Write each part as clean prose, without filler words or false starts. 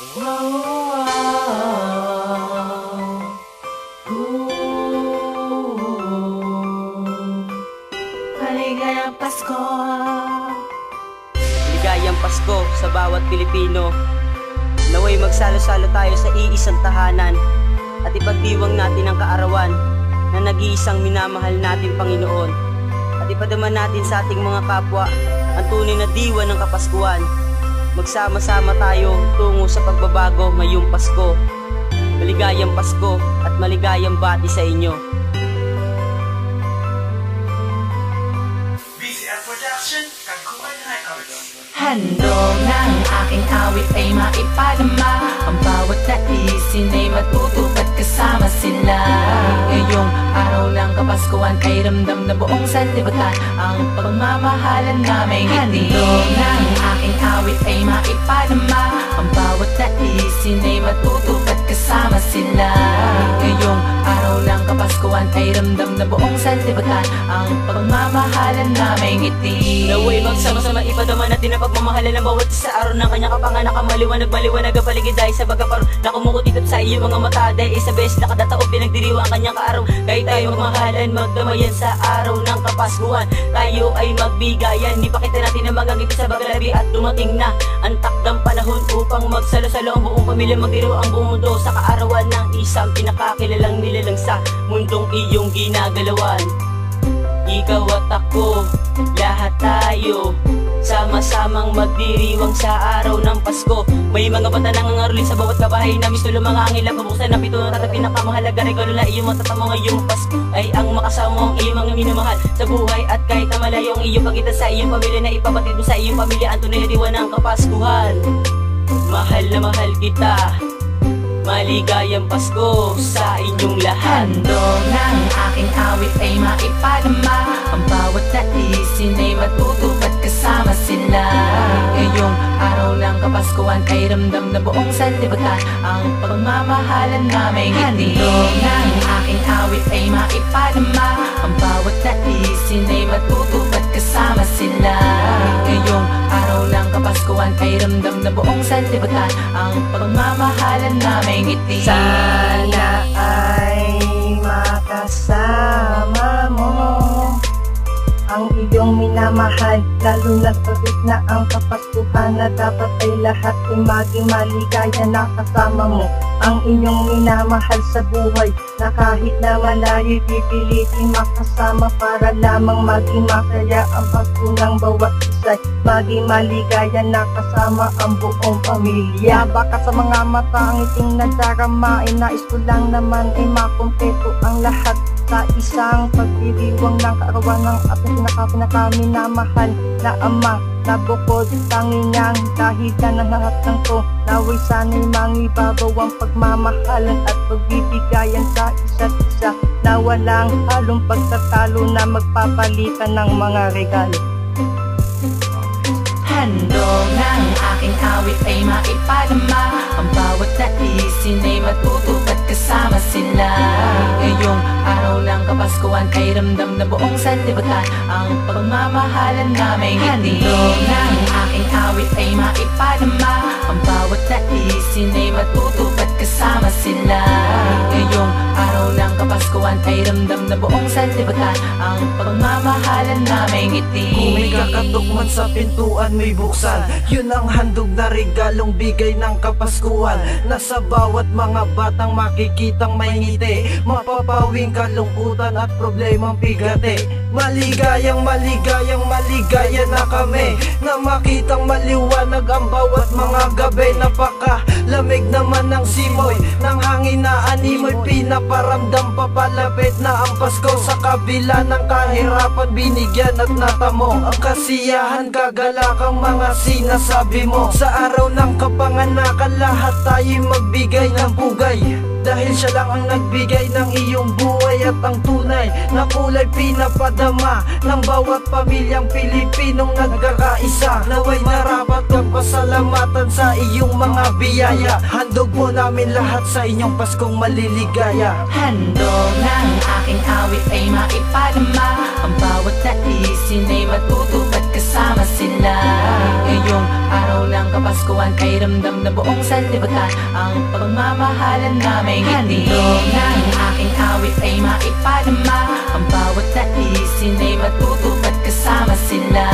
Wow, Maligayang Pasko. Maligayang Pasko sa bawat Pilipino. Naway magsalo-salo tayo sa iisang tahanan at ipagdiwang natin ang kaarawan na nag-iisang minamahal natin Panginoon, at ipadama natin sa ating mga kapwa ang tunay na diwa ng Kapaskuhan. Magsama-sama tayo tungo sa pagbabago ngayong Pasko. Maligayang Pasko at maligayang bati sa inyo. Handog ng aking awit ay maipadama, ang bawat naisin ay matutupad kasama sila. Ngayong araw ng Kapaskuhan ay ramdam na buong sanlibutan ang pagmamahalan naming ngiti. Handog ng aking awit ay maipadama, ang bawat naisin ay matutupad kasama sila. Ngayong araw ng Kapaskuhan ay ramdam na buong sanlibutan ang pagmamahalan naming ngiti. Naway magsama-sama ipadama natin ang pagmamahalan ng bawat isa araw ng kanyang kapanganak. Maliwanag ang paligid dahil sa bagaparo na kumukutitap sa iyong mga mata. Dahil isa beses nakadataob pinagdiriwa ang kanyang kaaraw. Kahit tayo magmahalan, magdamayan sa araw ng Kapaskuhan. Tayo ay magbigayan, ipakita natin ang magagiti sa bagalabi. At dumating na ang takdang panahon upang magsalo-salo ang buong pamilya, magdiriwa ang buong mundo sa kaarawan ng isang pinakakilalang nilalang sa mundong iyong ginagalawan. Ikaw at ako, lahat tayo sama-samang magdiriwang sa araw ng Pasko. May mga bata nangangaroling sa bawat kabahay na mistulo mga angila pabuksan na pito at pinakamahalaga regalo na iyong matatamo ngayong Pasko ay ang makasama ang iyong mga minamahal sa buhay. At kahit na malayo ang iyong pagitan sa iyong pamilya, na ipabatid mo sa iyong pamilya ang tunay na diwa ng Kapaskuhan. Mahal na mahal kita, maligayang Pasko sa inyong lahat. Handog ng aking awit ay maipadama, ang bawat naisin ay matutupad kasama sila. Ngayong araw ng Kapaskuhan ay ramdam na buong sanlibutan ang pagmamahalan naming ngiti. Handog ng aking awit ay maipadama, ang bawat naisin ay matutupad kasama sila. Ngayong araw ng Kapaskuhan ay ramdam na buong sanlibutan ang pagmamahalan naming ngiti. Sana ay makasama mo ang iyong minamahal, lalo na sa gitna ang Kapaskuhan, na dapat ay lahat ay maging maligaya na kasama mo ang inyong minamahal sa buhay, na kahit na malayo pipilitin makasama para lamang maging masaya ang Pasko ng bawat isa, maging maligaya na kasama ang buong pamilya. Baka sa mga mata ang iting nadarama ay nais ko lang naman ay makumpleto ang lahat sa isang pagdiriwang ng kaarawan ng ating pinakaminamahal na Ama, na bukod tanginang dahilan ng lahat ng to. Naway sana'y mangibabaw ang pagmamahalan at pagbibigayan sa isa't isa, na walang halong pagtatalo na magpapalitan ng mga regalo. Handog ng aking awit ay maipadama, ang bawat naisin ay matutupad kasama sila. Ngayong araw ng Kapaskuhan ay ramdam na buong sanlibutan ang pagmamahalan naming ngiti. Handog ng aking awit ay maipadama, ang bawat naisin ay matutupad kasama sila. Ngayong araw ng Kapaskuhan ay ramdam na buong sanlibutan ang pagmamahalan naming ngiti. Kung may kakatukman sa pintuan may buksan, yun ang handog na regalong bigay ng Kapaskuhan, na sa bawat mga batang makikitang may ngiti, mapapawing kalungkutan at problemang bigati. Maligayang maligaya na kami, na makitang maliwanag ang bawat mga gabi. Napakalamig naman ng simoy ng hangin na animoy, pinaparamdam papalapit na ang Pasko. Sa kabila ng kahirapan binigyan at natamo ang kasiyahan, kagalakang mga sinasabi mo. Sa araw ng kapanganakan lahat tayo magbigay ng pugay, dahil siya lang ang nagbigay ng iyong buhay at ang tunay na kulay pinapadama ng bawat pamilyang Pilipinong nagkakaisa. Naway narapat kang pasalamatan sa iyong mga biyaya. Handog mo namin lahat sa inyong Paskong maliligaya. Handog ng aking awit ay maipadama, ang bawat naisin ay matutupad kasama sila. Ngayong araw ng Kapaskuhan ay ramdam na buong sanlibutan ang pagmamahalan naming ngiti. Handog ng aking awit ay maipadama, ang bawat naisin ay matutupad kasama sila.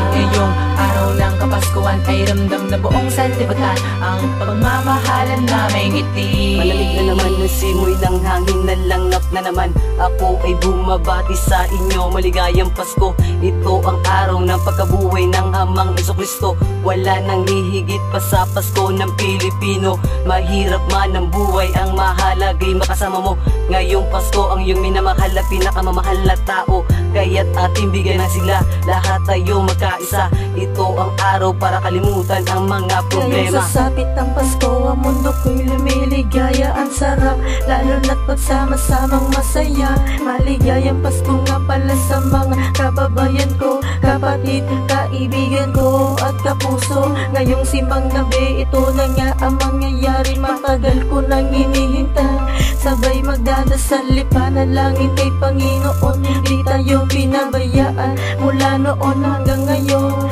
Ngayong araw ng Kapaskuhan ay ramdam na buong sanlibutan ang pagmamahalan naming ngiti. Malamig na naman na simoy ng hangin na langap na naman. Ako ay bumabati sa inyo, maligayang Pasko. Ito ang araw ng pagkabuhay ng Amang Jesucristo. Wala nang hihigit pa sa Pasko ng Pilipino. Mahirap man ang buhay, ang mahalagay makasama mo. Ngayong Pasko ang iyong minamahal at pinakamamahal na tao. Kaya't ating bigyan na sila, lahat tayo magkaisa. Ito ang araw para kalimutan ang mga problema. Ngayong sasapit ang Pasko, ang mundo ko'y lumiligaya. Ang sarap, lalo na't pagsama-samang masaya. Maligayang Pasko nga pala sa mga kababayan ko, kapatid, kaibigan ko at kapuso. Ngayong simbang gabi, ito na nga ang mangyayari. Matagal ko nang hinihintay, sabay magdadasal, ipanalangin kay Panginoon. Hindi tayo pinabayaan mula noon hanggang ngayon.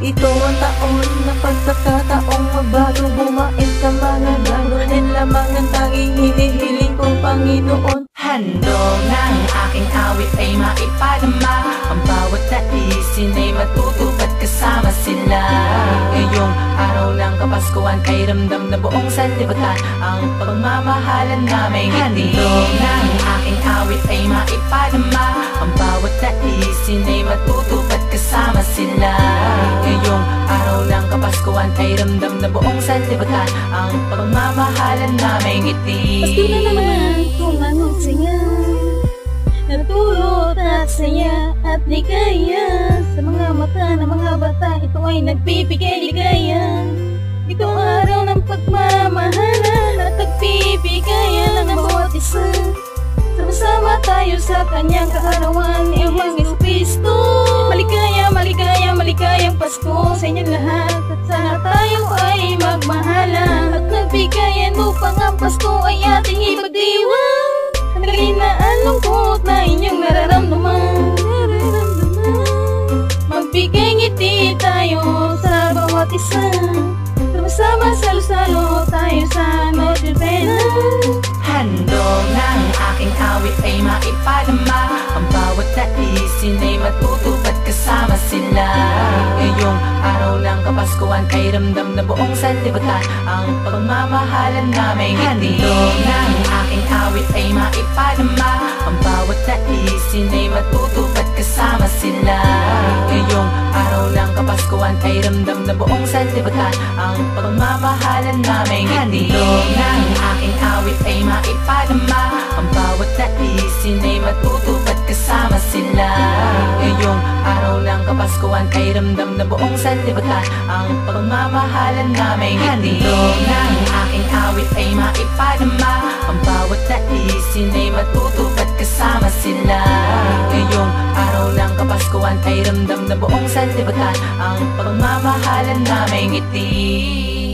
Ito ang taon na pagkakataong magbago, bumain ka mga gago. Yan lamang ang tanging hinihiling kong Panginoon. Handog ng aking awit ay maipadama, ang bawat naisin ay matutupad kasama sila. Ngayong araw ng Kapaskuhan ay ramdam na buong sanlibutan ang pagmamahalan naming ngiti. Handog ng aking awit ay maipadama, ang bawat naisin ay matutupad kasama sila. Ngayong araw ng Kapaskuhan ay ramdam na buong sanlibutan ang pagmamahalan naming ngiti. Pasko na naman kung anong singa, natulot at saya at ligaya. Sa mga mata ng mga bata, ito ay nagbibigay ligaya. Ito ang araw ng pagmamahalan at nagbibigayan ng bawat isa. Sama-sama tayo sa kanyang kaarawan, Amang Jesucristo. Maligaya, maligaya, maligayang Pasko sa inyong lahat. At sana tayo ay magmahalan at nagbigayan upang ang Pasko ay ating ipagdiwang. Naginaan lungkot na inyong nararamdaman. Magbigay ngiti tayo sa bawat isa. Sama-sama salo-salo tayo sa Noche Buena. Handog ng aking awit ay maipadama, ang bawat naisin ay matutupad kasama sila. Ngayong araw ng Kapaskuhan ay ramdam na buong sanlibutan ang pagmamahalan naming ngiti. Handog ng aking awit ay maipadama, ang bawat naisin ay matutupad kasama sila. Ngayong araw ng Kapaskuhan ay ramdam na buong sanlibutan ang pagmamahalan naming ngiti. Handog ng aking awit ay maipadama, ang bawat naisin ay matutupad kasama sila. Ngayong araw ng Kapaskuhan ay ramdam na buong sanlibutan ang pagmamahalan naming ngiti. Handog ng aking awit ay maipadama, ang bawat naisin ay matutupad kasama sila. Ngayong araw ng Kapaskuhan ay ramdam na buong sanlibutan ang pagmamahalan naming ngiti.